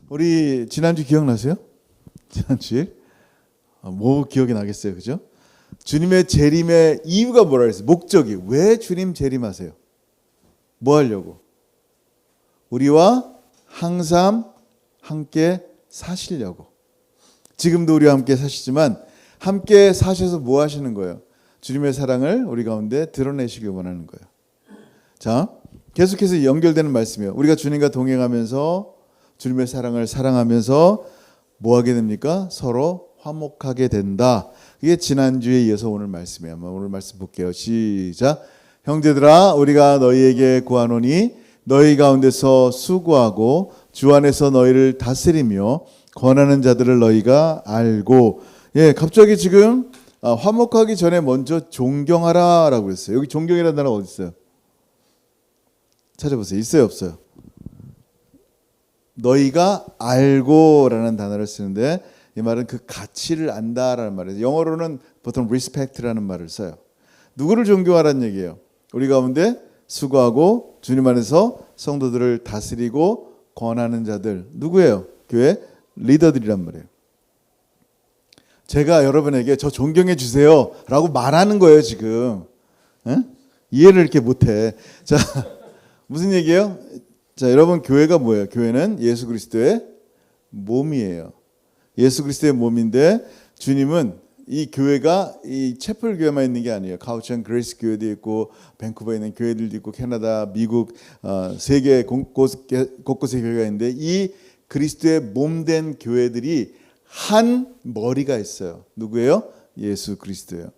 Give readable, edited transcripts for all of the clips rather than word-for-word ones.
우리 지난주 기억나세요? 지난주에 뭐 기억이 나겠어요, 그죠? 주님의 재림의 이유가 뭐라 그랬어요? 목적이 왜 주님 재림하세요? 뭐 하려고? 우리와 항상 함께 사시려고. 지금도 우리와 함께 사시지만 함께 사셔서 뭐 하시는 거예요? 주님의 사랑을 우리 가운데 드러내시길 원하는 거예요. 자, 계속해서 연결되는 말씀이에요. 우리가 주님과 동행하면서 주님의 사랑을 사랑하면서 뭐 하게 됩니까? 서로 화목하게 된다. 이게 지난주에 이어서 오늘 말씀이에요. 오늘 말씀 볼게요. 시작. 형제들아, 우리가 너희에게 구하노니 너희 가운데서 수고하고 주 안에서 너희를 다스리며 권하는 자들을 너희가 알고. 예, 갑자기 지금 화목하기 전에 먼저 존경하라라고 했어요. 여기 존경이라는 단어가 어디 있어요? 찾아보세요. 있어요, 없어요? 너희가 알고라는 단어를 쓰는데 이 말은 그 가치를 안다라는 말이에요. 영어로는 보통 respect라는 말을 써요. 누구를 존경하라는 얘기예요? 우리 가운데 수고하고 주님 안에서 성도들을 다스리고 권하는 자들. 누구예요? 교회 리더들이란 말이에요. 제가 여러분에게 저 존경해 주세요 라고 말하는 거예요 지금. 에? 이해를 이렇게 못해. 자, 무슨 얘기예요? 자, 여러분, 교회가 뭐예요? 교회는 예수 그리스도의 몸이에요. 예수 그리스도의 몸인데 주님은 이 교회가 이 채플 교회만 있는 게 아니에요. 카우천 그레이스 교회도 있고 밴쿠버에 있는 교회들도 있고 캐나다, 미국, 세계 곳곳에 교회가 있는데 이 그리스도의 몸된 교회들이 한 머리가 있어요. 누구예요? 예수 그리스도예요.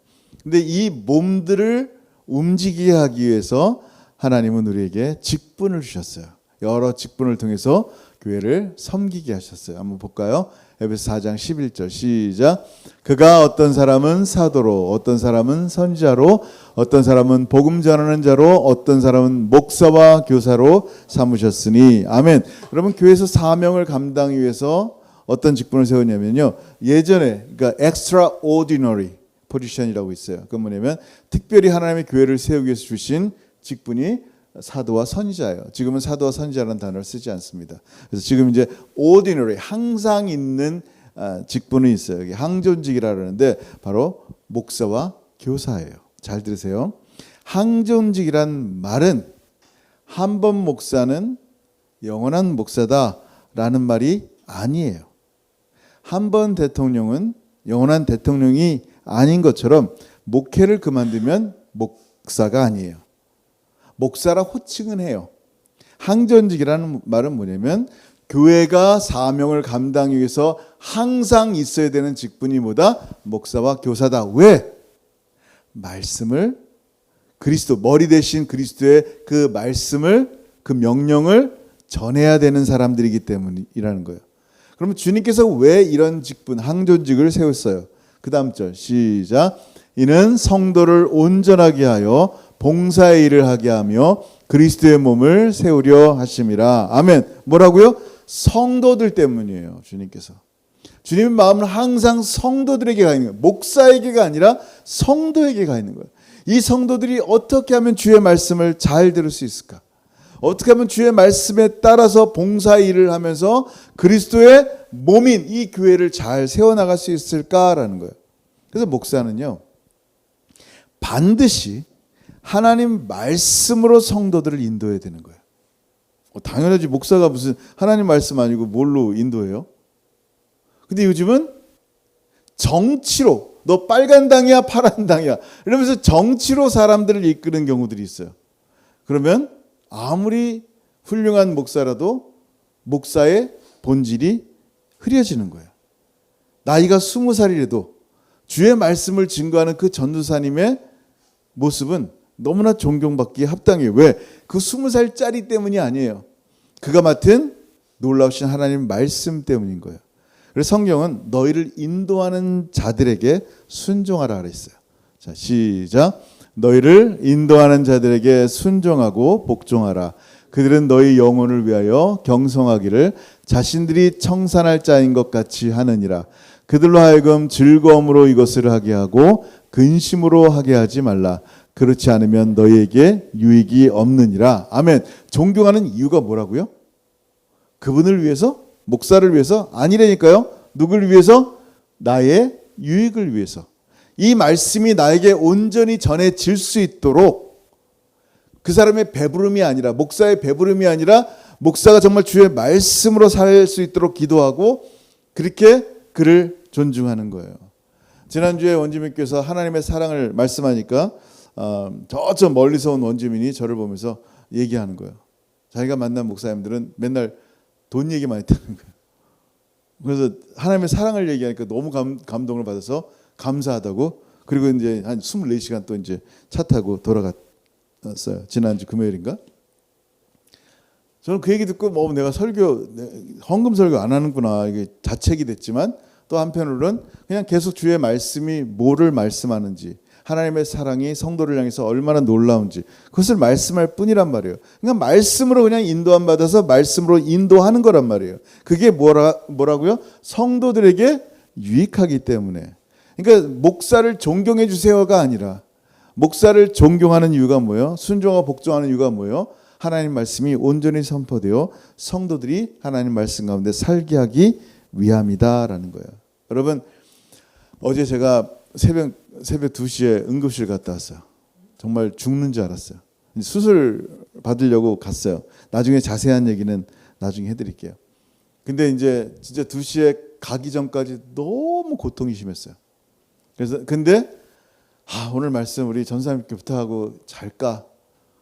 근데 이 몸들을 움직이게 하기 위해서 하나님은 우리에게 직분을 주셨어요. 여러 직분을 통해서 교회를 섬기게 하셨어요. 한번 볼까요? 에베소 4장 11절 시작. 그가 어떤 사람은 사도로, 어떤 사람은 선지자로, 어떤 사람은 복음 전하는 자로, 어떤 사람은 목사와 교사로 삼으셨으니. 아멘. 여러분, 교회에서 사명을 감당하기 위해서 어떤 직분을 세웠냐면요, 예전에 그러니까 extraordinary 포지션이라고 있어요. 그건 뭐냐면 특별히 하나님의 교회를 세우기 위해서 주신 직분이 사도와 선지자예요. 지금은 사도와 선지자라는 단어를 쓰지 않습니다. 그래서 지금 이제 ordinary, 항상 있는 직분이 있어요. 여기 항존직이라 그러는데 바로 목사와 교사예요. 잘 들으세요. 항존직이란 말은 한 번 목사는 영원한 목사다라는 말이 아니에요. 한 번 대통령은 영원한 대통령이 아닌 것처럼 목회를 그만두면 목사가 아니에요. 목사라 호칭은 해요. 항전직이라는 말은 뭐냐면 교회가 사명을 감당하기 위해서 항상 있어야 되는 직분이 뭐다? 목사와 교사다. 왜? 말씀을 그리스도, 머리 대신 그리스도의 그 말씀을, 그 명령을 전해야 되는 사람들이기 때문이라는 거예요. 그러면 주님께서 왜 이런 직분, 항존직을 세웠어요? 그 다음 절 시작. 이는 성도를 온전하게 하여 봉사의 일을 하게 하며 그리스도의 몸을 세우려 하심이라. 아멘. 뭐라고요? 성도들 때문이에요. 주님께서. 주님의 마음은 항상 성도들에게 가 있는 거예요. 목사에게가 아니라 성도에게 가 있는 거예요. 이 성도들이 어떻게 하면 주의 말씀을 잘 들을 수 있을까? 어떻게 하면 주의 말씀에 따라서 봉사의 일을 하면서 그리스도의 몸인 이 교회를 잘 세워나갈 수 있을까라는 거예요. 그래서 목사는요, 반드시 하나님 말씀으로 성도들을 인도해야 되는 거예요. 당연하지, 목사가 무슨 하나님 말씀 아니고 뭘로 인도해요? 근데 요즘은 정치로, 너 빨간 당이야 파란 당이야 이러면서 정치로 사람들을 이끄는 경우들이 있어요. 그러면 아무리 훌륭한 목사라도 목사의 본질이 흐려지는 거예요. 나이가 20살이라도 주의 말씀을 증거하는 그 전도사님의 모습은 너무나 존경받기에 합당해요. 왜? 그 20살짜리 때문이 아니에요. 그가 맡은 놀라우신 하나님 말씀 때문인 거예요. 그래서 성경은 너희를 인도하는 자들에게 순종하라 그랬어요. 자, 시작. 너희를 인도하는 자들에게 순종하고 복종하라. 그들은 너희 영혼을 위하여 경성하기를 자신들이 청산할 자인 것 같이 하느니라. 그들로 하여금 즐거움으로 이것을 하게 하고 근심으로 하게 하지 말라. 그렇지 않으면 너희에게 유익이 없느니라. 아멘. 존경하는 이유가 뭐라고요? 그분을 위해서 목사를 위해서? 아니라니까요. 누굴 위해서? 나의 유익을 위해서. 이 말씀이 나에게 온전히 전해질 수 있도록 그 사람의 배부름이 아니라, 목사의 배부름이 아니라 목사가 정말 주의 말씀으로 살 수 있도록 기도하고 그렇게 그를 존중하는 거예요. 지난주에 원주민께서 하나님의 사랑을 말씀하니까 저 멀리서 온 원주민이 저를 보면서 얘기하는 거예요. 자기가 만난 목사님들은 맨날 돈 얘기만 했다는 거예요. 그래서 하나님의 사랑을 얘기하니까 너무 감동을 받아서 감사하다고. 그리고 이제 한 24시간 또 이제 차 타고 돌아갔어요. 지난주 금요일인가? 저는 그 얘기 듣고 내가 헌금 설교 안 하는구나, 이게 자책이 됐지만, 또 한편으로는 그냥 계속 주의 말씀이 뭐를 말씀하는지, 하나님의 사랑이 성도를 향해서 얼마나 놀라운지 그것을 말씀할 뿐이란 말이에요. 그러니까 말씀으로 그냥 인도함 받아서 말씀으로 인도하는 거란 말이에요. 그게 뭐라고요? 성도들에게 유익하기 때문에. 그러니까 목사를 존경해 주세요가 아니라, 목사를 존경하는 이유가 뭐예요? 순종하고 복종하는 이유가 뭐예요? 하나님 말씀이 온전히 선포되어 성도들이 하나님 말씀 가운데 살게 하기 위함이다라는 거예요. 여러분, 어제 제가 새벽 2시에 응급실 갔다 왔어요. 정말 죽는 줄 알았어요. 수술 받으려고 갔어요. 나중에 자세한 얘기는 나중에 해드릴게요. 근데 이제 진짜 2시에 가기 전까지 너무 고통이 심했어요. 그래서 근데 오늘 말씀 우리 전사님께 부탁하고 잘까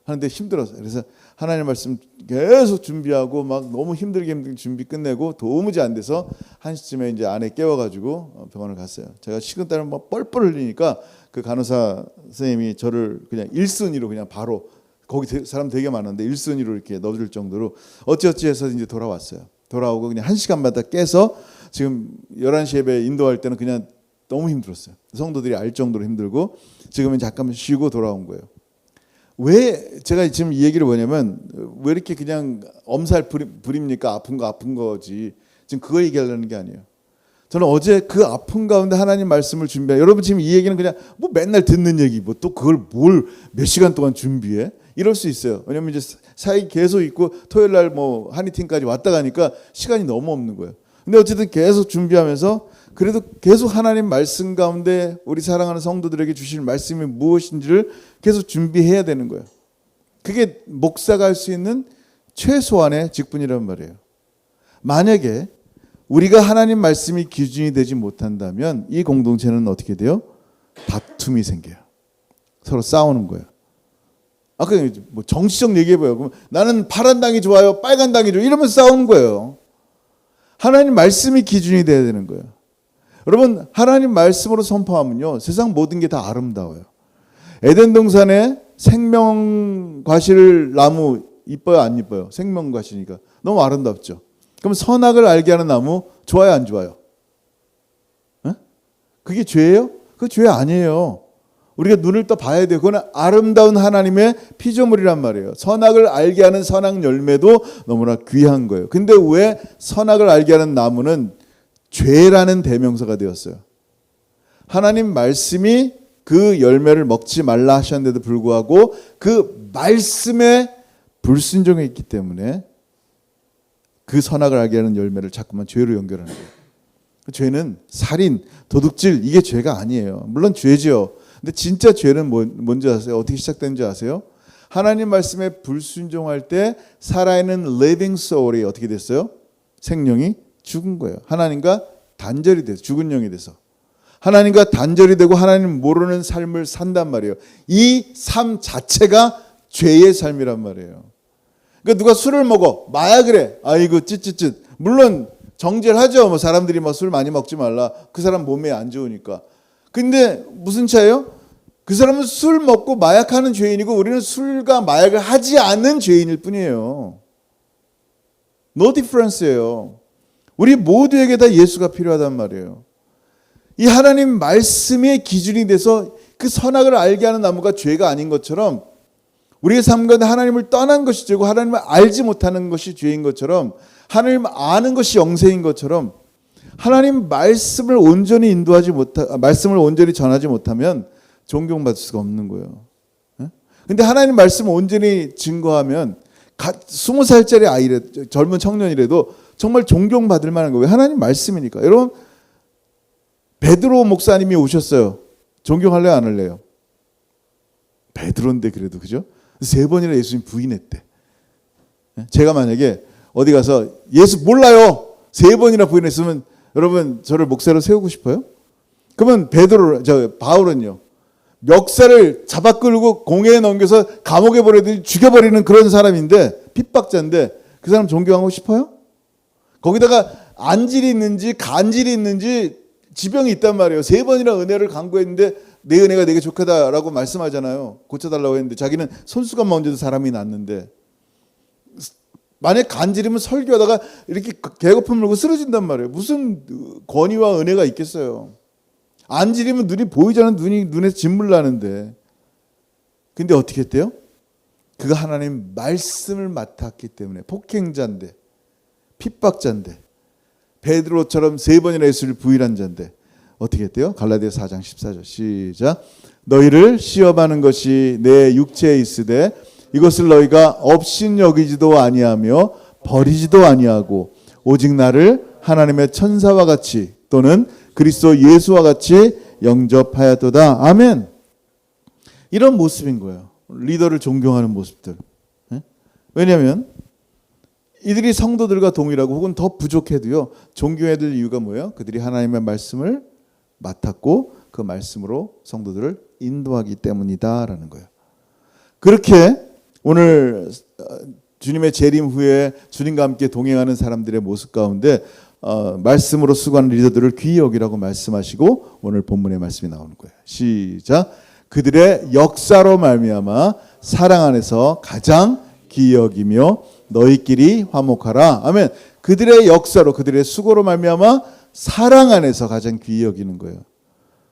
하는데 힘들었어요. 그래서 하나님 말씀 계속 준비하고 막 너무 힘들게 준비 끝내고 도무지 안 돼서 1시쯤에 이제 아내 깨워가지고 병원을 갔어요. 제가 식은땀을 막 뻘뻘 흘리니까 그 간호사 선생님이 저를 그냥 1순위로 그냥 바로, 거기 사람 되게 많은데 1순위로 이렇게 넣어줄 정도로 어찌어찌 해서 이제 돌아왔어요. 돌아오고 그냥 1시간마다 깨서 지금 11시 예배 인도할 때는 그냥 너무 힘들었어요. 성도들이 알 정도로 힘들고 지금은 잠깐 쉬고 돌아온 거예요. 왜 제가 지금 이 얘기를 뭐냐면, 왜 이렇게 그냥 엄살 부립니까? 아픈 거 아픈 거지. 지금 그거 얘기하려는 게 아니에요. 저는 어제 그 아픈 가운데 하나님 말씀을 여러분 지금 이 얘기는 그냥 맨날 듣는 얘기, 또 그걸 몇 시간 동안 준비해? 이럴 수 있어요. 왜냐면 이제 사이 계속 있고 토요일 날 한의팀까지 왔다 가니까 시간이 너무 없는 거예요. 근데 어쨌든 계속 준비하면서 그래도 계속 하나님 말씀 가운데 우리 사랑하는 성도들에게 주실 말씀이 무엇인지를 계속 준비해야 되는 거예요. 그게 목사가 할 수 있는 최소한의 직분이란 말이에요. 만약에 우리가 하나님 말씀이 기준이 되지 못한다면 이 공동체는 어떻게 돼요? 다툼이 생겨요. 서로 싸우는 거예요. 아까 정치적 얘기해봐요. 그럼 나는 파란 당이 좋아요, 빨간 당이 좋아요, 이러면서 싸우는 거예요. 하나님 말씀이 기준이 돼야 되는 거예요. 여러분, 하나님 말씀으로 선포하면요, 세상 모든 게 다 아름다워요. 에덴 동산에 생명과실 나무 이뻐요, 안 이뻐요? 생명과실이니까 너무 아름답죠. 그럼 선악을 알게 하는 나무 좋아요, 안 좋아요? 그게 죄예요? 그거 죄 아니에요. 우리가 눈을 떠 봐야 돼요. 그건 아름다운 하나님의 피조물이란 말이에요. 선악을 알게 하는 선악 열매도 너무나 귀한 거예요. 근데 왜 선악을 알게 하는 나무는 죄라는 대명사가 되었어요? 하나님 말씀이 그 열매를 먹지 말라 하셨는데도 불구하고 그 말씀에 불순종했기 때문에 그 선악을 알게 하는 열매를 자꾸만 죄로 연결하는 거예요. 죄는 살인, 도둑질, 이게 죄가 아니에요. 물론 죄죠. 근데 진짜 죄는 뭔지 아세요? 어떻게 시작되는지 아세요? 하나님 말씀에 불순종할 때 살아있는 living soul이 어떻게 됐어요? 생명이 죽은 거예요. 하나님과 단절이 돼서, 죽은 영이 돼서 하나님과 단절이 되고 하나님 모르는 삶을 산단 말이에요. 이 삶 자체가 죄의 삶이란 말이에요. 그러니까 누가 술을 먹어, 마약을 해, 아이고 찌찌찌. 물론 정죄를 하죠. 사람들이 술 많이 먹지 말라, 그 사람 몸에 안 좋으니까. 근데 무슨 차이요? 그 사람은 술 먹고 마약하는 죄인이고 우리는 술과 마약을 하지 않는 죄인일 뿐이에요. No difference예요. 우리 모두에게 다 예수가 필요하단 말이에요. 이 하나님 말씀의 기준이 돼서 그 선악을 알게 하는 나무가 죄가 아닌 것처럼, 우리의 삶 가운데 하나님을 떠난 것이 죄고 하나님을 알지 못하는 것이 죄인 것처럼, 하나님을 아는 것이 영생인 것처럼, 하나님 말씀을 온전히 말씀을 온전히 전하지 못하면 존경받을 수가 없는 거예요. 근데 하나님 말씀을 온전히 증거하면 20살짜리 아이래, 젊은 청년이라도 정말 존경받을 만한 거예요. 하나님 말씀이니까. 여러분 베드로 목사님이 오셨어요. 존경할래요, 안 할래요? 베드로인데 그래도 그죠? 3번이나 예수님 부인했대. 제가 만약에 어디 가서 예수 몰라요 3번이나 부인했으면 여러분 저를 목사로 세우고 싶어요? 그러면 바울은요 멱살을 잡아 끌고 공회에 넘겨서 감옥에 보내든지 죽여버리는 그런 사람인데, 핍박자인데 그 사람 존경하고 싶어요? 거기다가 안질이 있는지 간질이 있는지 지병이 있단 말이에요. 3번이나 은혜를 간구했는데 내 은혜가 내게 족하다라고 말씀하잖아요. 고쳐달라고 했는데 자기는 손수건 먼저도 사람이 났는데, 만약 간질이면 설교하다가 이렇게 개거품 물고 쓰러진단 말이에요. 무슨 권위와 은혜가 있겠어요. 안질이면 눈이 보이잖아요. 눈에 진물 나는데. 근데 어떻게 했대요? 그가 하나님 말씀을 맡았기 때문에, 폭행자인데 핍박자인데 베드로처럼 3번이나 예수를 부인한 자인데 어떻게 했대요? 갈라디아 4장 14절 시작. 너희를 시험하는 것이 내 육체에 있으되 이것을 너희가 업신여기지도 아니하며 버리지도 아니하고 오직 나를 하나님의 천사와 같이 또는 그리스도 예수와 같이 영접하였도다. 아멘. 이런 모습인 거예요. 리더를 존경하는 모습들. 왜냐하면 이들이 성도들과 동일하고 혹은 더 부족해도요 존경해야 될 이유가 뭐예요? 그들이 하나님의 말씀을 맡았고 그 말씀으로 성도들을 인도하기 때문이다라는 거예요. 그렇게 오늘 주님의 재림 후에 주님과 함께 동행하는 사람들의 모습 가운데 말씀으로 수고하는 리더들을 귀히 여기라고 말씀하시고 오늘 본문의 말씀이 나오는 거예요. 시작. 그들의 역사로 말미암아 사랑 안에서 가장 귀히 여기며 너희끼리 화목하라. 아멘. 그들의 역사로, 그들의 수고로 말미암아 사랑 안에서 가장 귀히 여기는 거예요.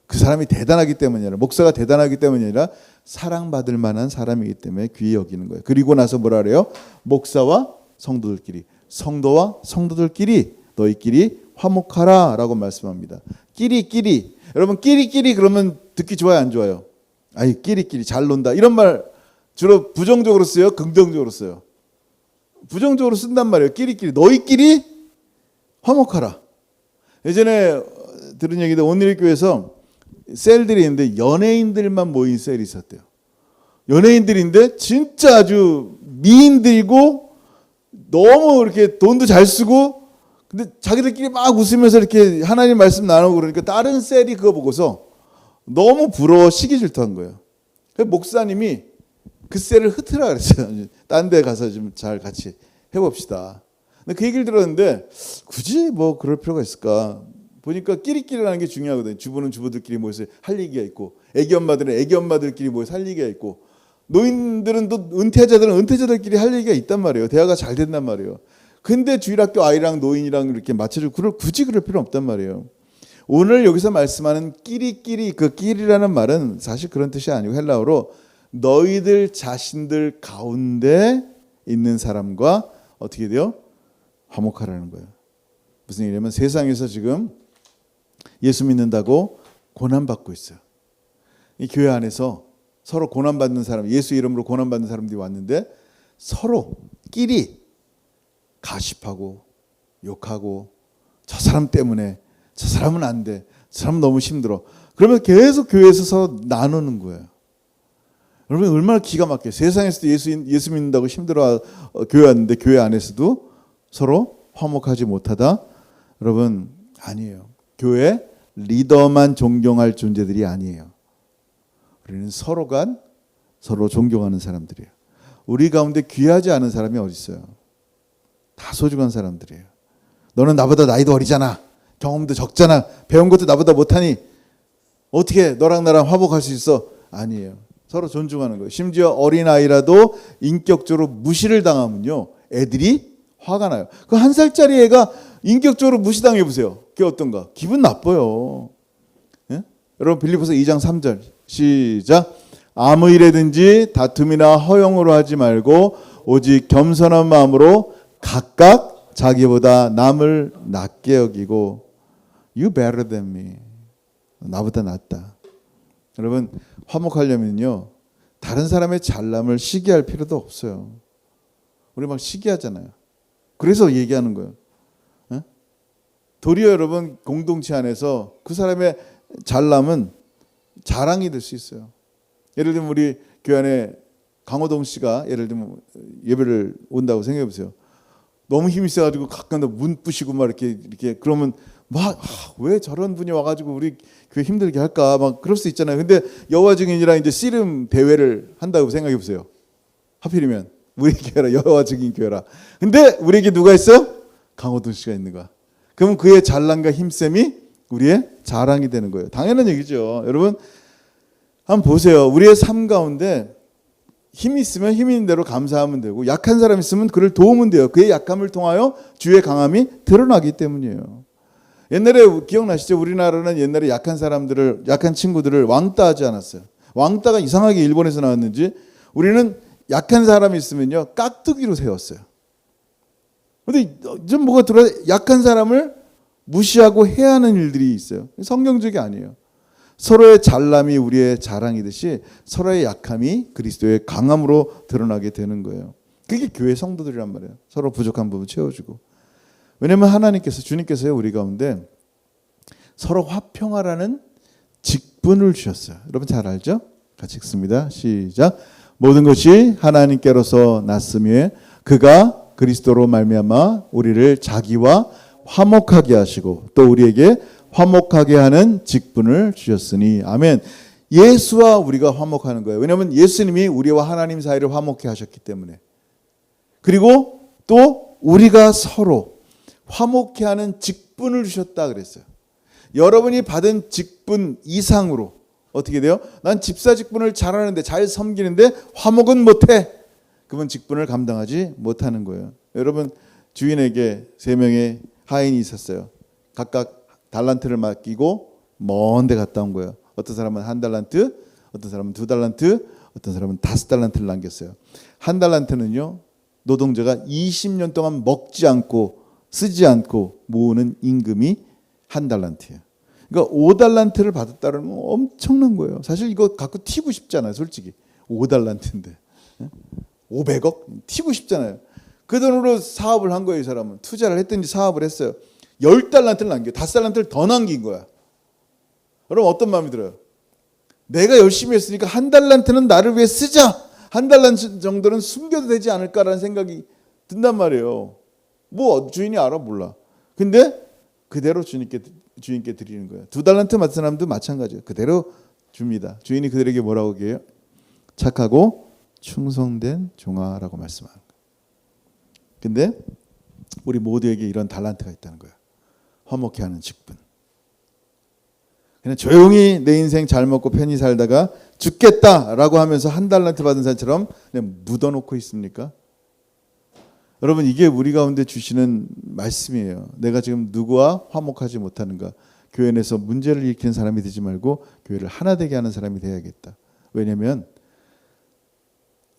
그 사람이 대단하기 때문이 아니라, 목사가 대단하기 때문이 아니라 사랑받을 만한 사람이기 때문에 귀히 여기는 거예요. 그리고 나서 뭐라 그래요? 목사와 성도들끼리, 성도와 성도들끼리 너희끼리 화목하라 라고 말씀합니다. 끼리끼리. 여러분 끼리끼리 그러면 듣기 좋아요, 안 좋아요? 아이 끼리끼리 잘 논다 이런 말 주로 부정적으로 써요, 긍정적으로 써요? 부정적으로 쓴단 말이에요. 끼리끼리. 너희끼리 화목하라. 예전에 들은 얘기인데 온누리교회에서 셀들이 있는데 연예인들만 모인 셀이 있었대요. 연예인들인데 진짜 아주 미인들이고 너무 이렇게 돈도 잘 쓰고 근데 자기들끼리 막 웃으면서 이렇게 하나님 말씀 나누고 그러니까 다른 셀이 그거 보고서 너무 부러워 시기 질투한 거예요. 그래서 목사님이 그 셀을 흩으라 그랬어요. 딴 데 가서 좀 잘 같이 해봅시다. 근데 그 얘기를 들었는데 굳이 뭐 그럴 필요가 있을까? 보니까 끼리끼리라는 게 중요하거든요. 주부는 주부들끼리 모여서 할 얘기가 있고, 애기 엄마들은 애기 엄마들끼리 모여서 할 얘기가 있고, 노인들은 또 은퇴자들은 은퇴자들끼리 할 얘기가 있단 말이에요. 대화가 잘 된단 말이에요. 근데 주일학교 아이랑 노인이랑 이렇게 맞춰주고 굳이 그럴 필요 없단 말이에요. 오늘 여기서 말씀하는 끼리끼리, 그 끼리라는 말은 사실 그런 뜻이 아니고 헬라어로 너희들 자신들 가운데 있는 사람과 어떻게 돼요? 화목하라는 거예요. 무슨 얘기냐면 세상에서 지금 예수 믿는다고 고난받고 있어요. 이 교회 안에서 서로 고난받는 사람, 예수 이름으로 고난받는 사람들이 왔는데 서로 끼리 가십하고 욕하고 저 사람 때문에 저 사람은 안 돼. 저 사람은 너무 힘들어. 그러면 계속 교회에서 서로 나누는 거예요. 여러분 얼마나 기가 막혀요. 세상에서도 예수 믿는다고 힘들어 교회 왔는데 교회 안에서도 서로 화목하지 못하다. 여러분 아니에요. 교회 리더만 존경할 존재들이 아니에요. 우리는 서로가 서로 존경하는 사람들이에요. 우리 가운데 귀하지 않은 사람이 어디 있어요? 다 소중한 사람들이에요. 너는 나보다 나이도 어리잖아. 경험도 적잖아. 배운 것도 나보다 못하니 어떻게 너랑 나랑 화목할 수 있어? 아니에요. 서로 존중하는 거예요. 심지어 어린아이라도 인격적으로 무시를 당하면요 애들이 화가 나요. 그 1살짜리 애가 인격적으로 무시당해 보세요. 그게 어떤가? 기분 나빠요. 예? 여러분 빌립보서 2장 3절 시작. 아무 일에든지 다툼이나 허용으로 하지 말고 오직 겸손한 마음으로 각각 자기보다 남을 낮게 여기고 You better than me. 나보다 낫다. 여러분 화목하려면요 다른 사람의 잘남을 시기할 필요도 없어요. 우리 막 시기하잖아요. 그래서 얘기하는 거예요. 도리어 여러분 공동체 안에서 그 사람의 잘남은 자랑이 될 수 있어요. 예를 들면 우리 교회 안에 강호동 씨가 예를 들면 예배를 온다고 생각해 보세요. 너무 힘이 세가지고 가끔도 문 부시고 막 이렇게 그러면 막 왜 저런 분이 와가지고 우리 교회 힘들게 할까 막 그럴 수 있잖아요. 근데 여호와 증인이랑 이제 씨름 대회를 한다고 생각해 보세요. 하필이면 우리 교회라 여호와 증인 교회라. 근데 우리에게 누가 있어요? 강호동 씨가 있는 거야. 그럼 그의 잘남과 힘셈이 우리의 자랑이 되는 거예요. 당연한 얘기죠. 여러분 한번 보세요. 우리의 삶 가운데 힘이 있으면 힘 있는 대로 감사하면 되고 약한 사람 있으면 그를 도우면 돼요. 그의 약함을 통하여 주의 강함이 드러나기 때문이에요. 옛날에 기억나시죠? 우리나라는 옛날에 약한 사람들을 약한 친구들을 왕따하지 않았어요. 왕따가 이상하게 일본에서 나왔는지 우리는 약한 사람이 있으면요 깍두기로 세웠어요. 근데 좀 뭐가 들어야 약한 사람을 무시하고 해야 하는 일들이 있어요. 성경적이 아니에요. 서로의 잘남이 우리의 자랑이듯이 서로의 약함이 그리스도의 강함으로 드러나게 되는 거예요. 그게 교회 성도들이란 말이에요. 서로 부족한 부분 채워주고. 왜냐하면 하나님께서 주님께서요 우리 가운데 서로 화평하라는 직분을 주셨어요. 여러분 잘 알죠? 같이 읽습니다. 시작. 모든 것이 하나님께로서 났으며 그가 그리스도로 말미암아 우리를 자기와 화목하게 하시고 또 우리에게 화목하게 하는 직분을 주셨으니 아멘. 예수와 우리가 화목하는 거예요. 왜냐하면 예수님이 우리와 하나님 사이를 화목케 하셨기 때문에. 그리고 또 우리가 서로 화목케 하는 직분을 주셨다 그랬어요. 여러분이 받은 직분 이상으로 어떻게 돼요? 난 집사 직분을 잘하는데 잘 섬기는데 화목은 못해. 그분 직분을 감당하지 못하는 거예요. 여러분 주인에게 3명의 하인이 있었어요. 각각 달란트를 맡기고 먼 데 갔다 온 거예요. 어떤 사람은 1달란트, 어떤 사람은 2달란트, 어떤 사람은 5달란트를 남겼어요. 1달란트는요 노동자가 20년 동안 먹지 않고 쓰지 않고 모으는 임금이 1달란트예요. 그러니까 5달란트를 받았다는 건 엄청난 거예요. 사실 이거 갖고 튀고 싶잖아요. 솔직히 5달란트인데 500억 튀고 싶잖아요. 그 돈으로 사업을 한 거예요. 이 사람은 투자를 했든지 사업을 했어요. 10달란트를 남겨 5달란트를 더 남긴 거야. 여러분 어떤 마음이 들어요? 내가 열심히 했으니까 1달란트는 나를 위해 쓰자. 1달란트 정도는 숨겨도 되지 않을까라는 생각이 든단 말이에요. 뭐 주인이 알아 몰라. 근데 그대로 주인께 드리는 거예요. 2달란트 맡은 사람도 마찬가지예요. 그대로 줍니다. 주인이 그들에게 뭐라고 해요? 착하고 충성된 종아라고 말씀하는 거예요. 근데 우리 모두에게 이런 달란트가 있다는 거예요. 화목케 하는 직분. 그냥 조용히 내 인생 잘 먹고 편히 살다가 죽겠다라고 하면서 1달란트 받은 사람처럼 그냥 묻어놓고 있습니까? 여러분 이게 우리 가운데 주시는 말씀이에요. 내가 지금 누구와 화목하지 못하는가. 교회 내에서 문제를 일으키는 사람이 되지 말고 교회를 하나 되게 하는 사람이 돼야겠다. 왜냐하면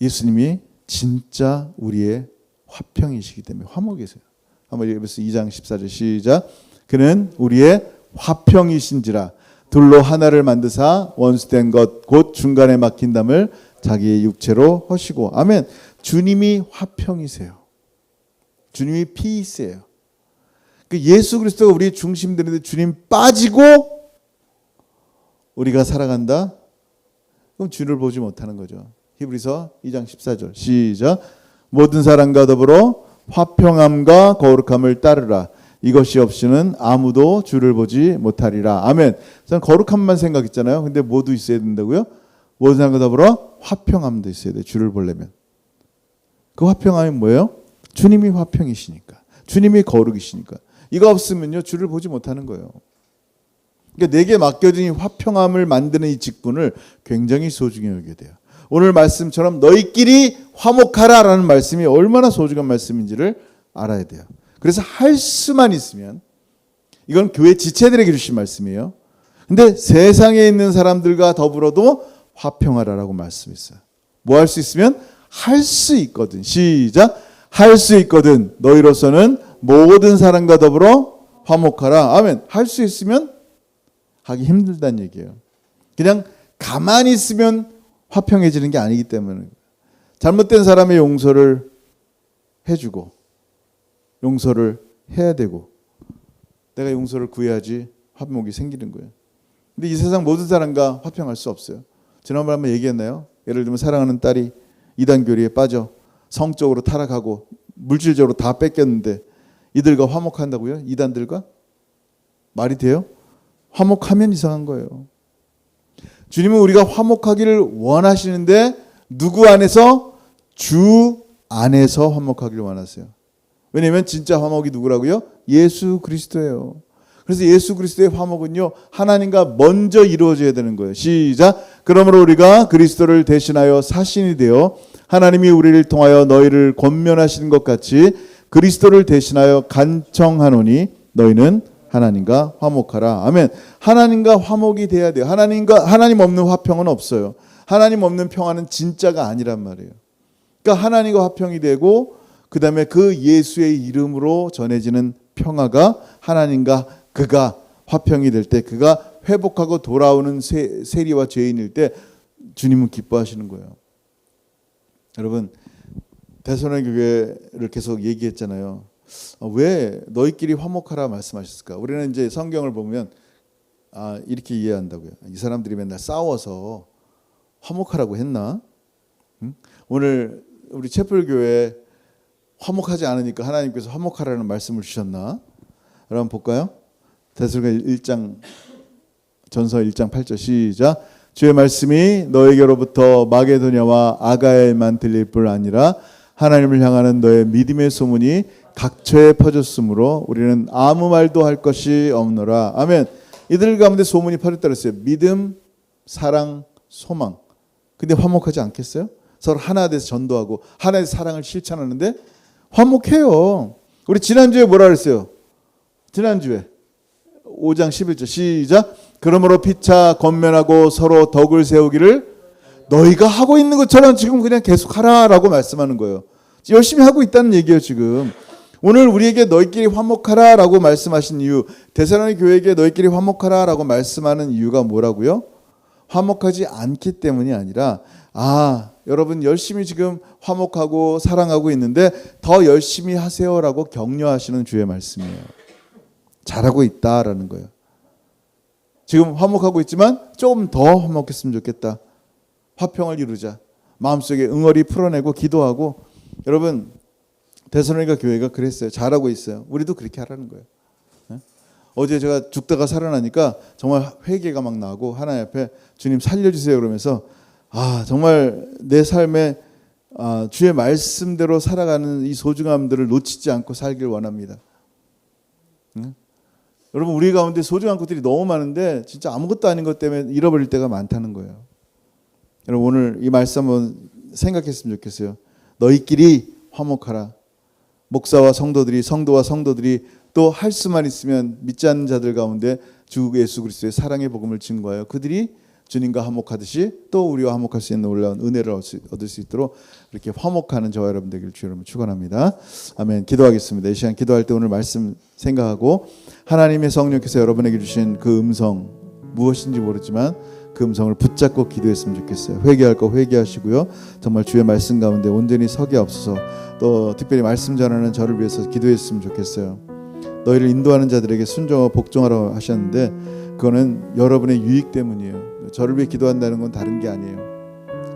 예수님이 진짜 우리의 화평이시기 때문에 화목이세요. 한번 읽어보세요. 2장 14절 시작. 그는 우리의 화평이신지라 둘로 하나를 만드사 원수된 것 곧 중간에 막힌 담을 자기의 육체로 허시고 아멘. 주님이 화평이세요. 주님이 피스예요. 그 예수 그리스도가 우리의 중심되는데 주님 빠지고 우리가 살아간다? 그럼 주를 보지 못하는 거죠. 히브리서 2장 14절 시작. 모든 사람과 더불어 화평함과 거룩함을 따르라. 이것이 없이는 아무도 주를 보지 못하리라. 아멘. 저는 거룩함만 생각했잖아요. 근데 모두 있어야 된다고요? 모든 사람과 더불어 화평함도 있어야 돼요. 주를 보려면. 그 화평함이 뭐예요? 주님이 화평이시니까. 주님이 거룩이시니까. 이거 없으면요 주를 보지 못하는 거예요. 그러니까 내게 맡겨진 이 화평함을 만드는 이 직분을 굉장히 소중히 여겨야 돼요. 오늘 말씀처럼 너희끼리 화목하라라는 말씀이 얼마나 소중한 말씀인지를 알아야 돼요. 그래서 할 수만 있으면 이건 교회 지체들에게 주신 말씀이에요. 근데 세상에 있는 사람들과 더불어도 화평하라라고 말씀했어요. 뭐 할 수 있으면 할 수 있거든. 시작. 할 수 있거든. 너희로서는 모든 사람과 더불어 화목하라. 아멘. 할 수 있으면 하기 힘들다는 얘기예요. 그냥 가만히 있으면 화평해지는 게 아니기 때문에 잘못된 사람의 용서를 해주고 용서를 해야 되고 내가 용서를 구해야지 화목이 생기는 거예요. 근데 이 세상 모든 사람과 화평할 수 없어요. 지난번에 한번 얘기했나요? 예를 들면 사랑하는 딸이 이단교리에 빠져 성적으로 타락하고 물질적으로 다 뺏겼는데 이들과 화목한다고요? 이단들과? 말이 돼요? 화목하면 이상한 거예요. 주님은 우리가 화목하기를 원하시는데 누구 안에서? 주 안에서 화목하기를 원하세요. 왜냐하면 진짜 화목이 누구라고요? 예수 그리스도예요. 그래서 예수 그리스도의 화목은요, 하나님과 먼저 이루어져야 되는 거예요. 시작. 그러므로 우리가 그리스도를 대신하여 사신이 되어 하나님이 우리를 통하여 너희를 권면하시는 것 같이 그리스도를 대신하여 간청하노니 너희는 하나님과 화목하라. 아멘. 하나님과 화목이 돼야 돼요. 하나님 없는 화평은 없어요. 하나님 없는 평화는 진짜가 아니란 말이에요. 그러니까 하나님과 화평이 되고 그 다음에 그 예수의 이름으로 전해지는 평화가 하나님과 그가 화평이 될 때, 그가 회복하고 돌아오는 세리와 죄인일 때 주님은 기뻐하시는 거예요. 여러분, 데살로니가 교회를 계속 얘기했잖아요. 왜 너희끼리 화목하라 말씀하셨을까? 우리는 이제 성경을 보면 이렇게 이해한다고요. 이 사람들이 맨날 싸워서 화목하라고 했나? 오늘 우리 채플교회 화목하지 않으니까 하나님께서 화목하라는 말씀을 주셨나? 여러분 볼까요? 데살로니가 1장 전서 1장 8절 시작. 주의 말씀이 너에게로부터 마게도냐와 아가야에만 들릴 뿐 아니라 하나님을 향하는 너의 믿음의 소문이 각처에 퍼졌으므로 우리는 아무 말도 할 것이 없노라. 아멘. 이들 가운데 소문이 퍼졌다 그랬어요. 믿음, 사랑, 소망. 근데 화목하지 않겠어요? 서로 하나 돼서 전도하고 하나의 사랑을 실천하는데 화목해요. 우리 지난주에 뭐라 그랬어요? 지난주에 5장 11절 시작. 그러므로 피차 권면하고 서로 덕을 세우기를 너희가 하고 있는 것처럼 지금 그냥 계속 하라라고 말씀하는 거예요. 열심히 하고 있다는 얘기예요. 지금 오늘 우리에게 너희끼리 화목하라라고 말씀하신 이유, 데살로니가 교회에게 너희끼리 화목하라라고 말씀하는 이유가 뭐라고요? 화목하지 않기 때문이 아니라 여러분 열심히 지금 화목하고 사랑하고 있는데 더 열심히 하세요라고 격려하시는 주의 말씀이에요. 잘하고 있다라는 거예요. 지금 화목하고 있지만 조금 더 화목했으면 좋겠다. 화평을 이루자. 마음속에 응어리 풀어내고 기도하고. 여러분 데살로니가 교회가 그랬어요. 잘하고 있어요. 우리도 그렇게 하라는 거예요. 어제 제가 죽다가 살아나니까 정말 회개가 막 나고 하나님 앞에 주님 살려주세요 그러면서 정말 내 삶에 주의 말씀대로 살아가는 이 소중함들을 놓치지 않고 살길 원합니다. 여러분 우리 가운데 소중한 것들이 너무 많은데 진짜 아무것도 아닌 것 때문에 잃어버릴 때가 많다는 거예요. 여러분 오늘 이 말씀 한번 생각했으면 좋겠어요. 너희끼리 화목하라. 목사와 성도와 성도들이 또 할 수만 있으면 믿지 않는 자들 가운데 주 예수 그리스도의 사랑의 복음을 증거하여 그들이 주님과 화목하듯이 또 우리와 화목할 수 있는 놀라운 은혜를 얻을 수 있도록 이렇게 화목하는 저와 여러분 되기를 주 여러분 축원합니다. 아멘. 기도하겠습니다. 이 시간 기도할 때 오늘 말씀 생각하고 하나님의 성령께서 여러분에게 주신 그 음성 무엇인지 모르지만 그 음성을 붙잡고 기도했으면 좋겠어요. 회개할 거 회개하시고요. 정말 주의 말씀 가운데 온전히 서게 없어서 또 특별히 말씀 전하는 저를 위해서 기도했으면 좋겠어요. 너희를 인도하는 자들에게 순종하고 복종하라고 하셨는데 그거는 여러분의 유익 때문이에요. 저를 위해 기도한다는 건 다른 게 아니에요.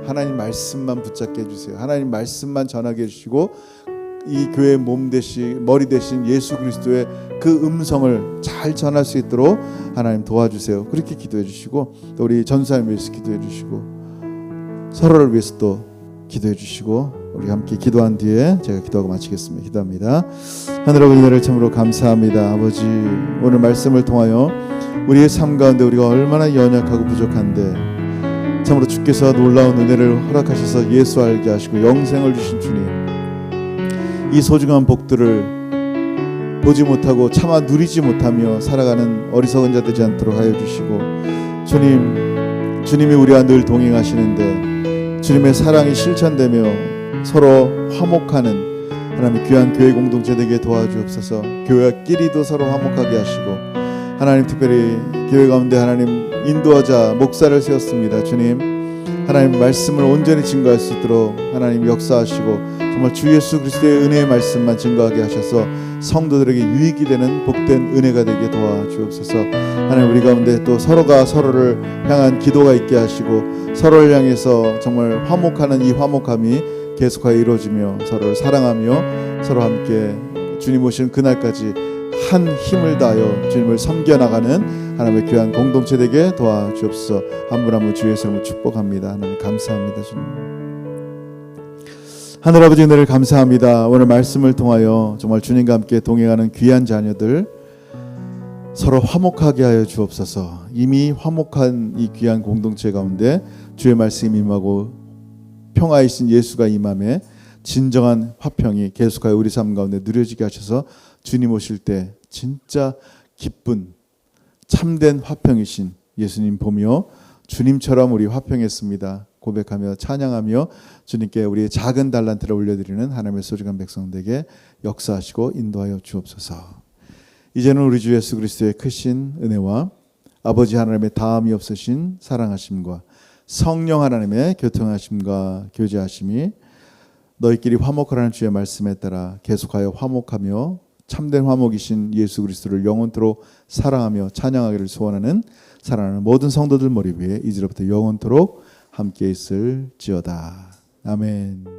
하나님 말씀만 붙잡게 해주세요. 하나님 말씀만 전하게 해주시고 이 교회의 몸 대신 머리 대신 예수 그리스도의 그 음성을 잘 전할 수 있도록 하나님 도와주세요. 그렇게 기도해 주시고 또 우리 전사님 위해서 기도해 주시고 서로를 위해서 또 기도해 주시고 우리 함께 기도한 뒤에 제가 기도하고 마치겠습니다. 기도합니다. 하늘 아버지 은혜를 참으로 감사합니다. 아버지 오늘 말씀을 통하여 우리의 삶 가운데 우리가 얼마나 연약하고 부족한데 참으로 주께서 놀라운 은혜를 허락하셔서 예수 알게 하시고 영생을 주신 주님, 이 소중한 복들을 보지 못하고 차마 누리지 못하며 살아가는 어리석은 자 되지 않도록 하여 주시고 주님이 우리와 늘 동행하시는데 주님의 사랑이 실천되며 서로 화목하는 하나님의 귀한 교회 공동체 되게 도와주옵소서. 교회끼리도 서로 화목하게 하시고 하나님 특별히 교회 가운데 하나님 인도하자 목사를 세웠습니다. 주님 하나님 말씀을 온전히 증거할 수 있도록 하나님 역사하시고 정말 주 예수 그리스도의 은혜의 말씀만 증거하게 하셔서 성도들에게 유익이 되는 복된 은혜가 되게 도와주옵소서. 하나님, 우리 가운데 또 서로가 서로를 향한 기도가 있게 하시고 서로를 향해서 정말 화목하는 이 화목함이 계속하여 이루어지며 서로를 사랑하며 서로 함께 주님 오시는 그날까지 한 힘을 다하여 주님을 섬겨나가는 하나님의 귀한 공동체 되게 도와주옵소서. 한 분 한 분 주의 이름으로 축복합니다. 하나님 감사합니다. 주님, 하늘아버지 은혜를 감사합니다. 오늘 말씀을 통하여 정말 주님과 함께 동행하는 귀한 자녀들 서로 화목하게 하여 주옵소서. 이미 화목한 이 귀한 공동체 가운데 주의 말씀이 임하고 평화이신 예수가 임함에 진정한 화평이 계속하여 우리 삶 가운데 누려지게 하셔서 주님 오실 때 진짜 기쁜 참된 화평이신 예수님 보며 주님처럼 우리 화평했습니다 고백하며 찬양하며 주님께 우리의 작은 달란트를 올려드리는 하나님의 소중한 백성들에게 역사하시고 인도하여 주옵소서. 이제는 우리 주 예수 그리스도의 크신 은혜와 아버지 하나님의 다함이 없으신 사랑하심과 성령 하나님의 교통하심과 교제하심이 너희끼리 화목하라는 주의 말씀에 따라 계속하여 화목하며 참된 화목이신 예수 그리스도를 영원토록 사랑하며 찬양하기를 소원하는 사랑하는 모든 성도들 머리 위에 이제로부터 영원토록 함께 있을지어다. 아멘.